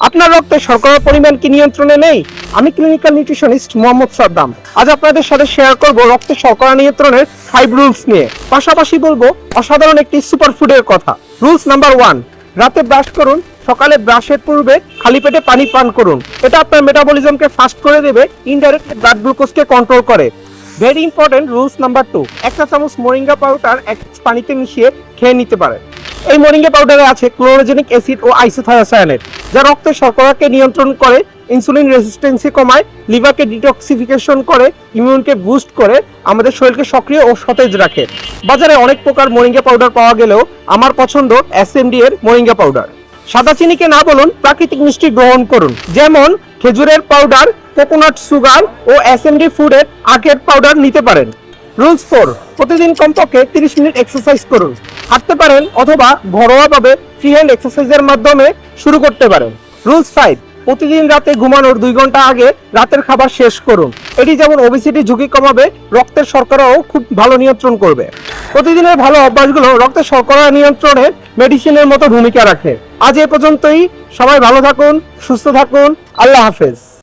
আপনার রক্তে শর্করার পরিমাণ কি নিয়ন্ত্রণে নেই? আমি ক্লিনিক্যাল নিউট্রিশনিস্ট মোহাম্মদ সাদ্দাম। আজ আপনাদের সাথে শেয়ার করব রক্তে শর্করা নিয়ন্ত্রণের 5 রুলস নিয়ে। পাশাপাশি বলবো অসাধারণ একটি সুপারফুডের কথা। রুলস নাম্বার 1, রাতে ব্রাশ করুন, সকালে ব্রাশের পূর্বে খালি পেটে পানি পান করুন। এটা আপনার মেটাবলিজমকে ফাস্ট করে দেবে, ইনডাইরেক্টলি ব্লাড গ্লুকোজকে কন্ট্রোল করে। ভেরি ইম্পর্টেন্ট রুলস নাম্বার 2, 1 চামচ মোরিঙ্গা পাউডার 1 পানিতে মিশিয়ে খেয়ে নিতে পারেন। এই মোরিঙ্গা পাউডারে আছে ক্লোরোজেনিক অ্যাসিড ও আইসোথায়োসায়ানেট, যা রক্তের শর্করাকে নিয়ন্ত্রণ করে, ইনসুলিন রেজিস্ট্যান্সি কমায়, লিভারকে ডিটক্সিফিকেশন করে, ইমিউনকে বুস্ট করে, আমাদের শরীরকে সক্রিয় ও সতেজ রাখে। বাজারে অনেক প্রকার মোরিঙ্গা পাউডার পাওয়া গেলেও আমার পছন্দ এসএমডি এর মোরিঙ্গা পাউডার। সাদা চিনিকে না বলুন, প্রাকৃতিক মিষ্টি গ্রহণ করুন, যেমন খেজুরের পাউডার, কোকোনাট সুগার ও এসএমডি ফুডের আখের পাউডার নিতে পারেন। রুলস 4, প্রতিদিন কমপক্ষে 30 মিনিট এক্সারসাইজ করুন। হাঁটতে পারেন অথবা ঘরোয়াভাবে ফ্রি হ্যান্ড এক্সারসাইজের মাধ্যমে শুরু করতে পারেন। রুলস 5, প্রতিদিন রাতে ঘুমানোর 2 ঘন্টা আগে রাতের খাবার শেষ করুন। এটি যেমন ওবেসিটি ঝুঁকি কমাবে, রক্তের শর্করাও খুব ভালো নিয়ন্ত্রণ করবে। প্রতিদিনের ভালো অভ্যাসগুলো রক্তের শর্করা নিয়ন্ত্রণে মেডিসিনের মতো ভূমিকা রাখে। আজ এ পর্যন্তই। সবাই ভালো থাকুন, সুস্থ থাকুন। আল্লাহ হাফেজ।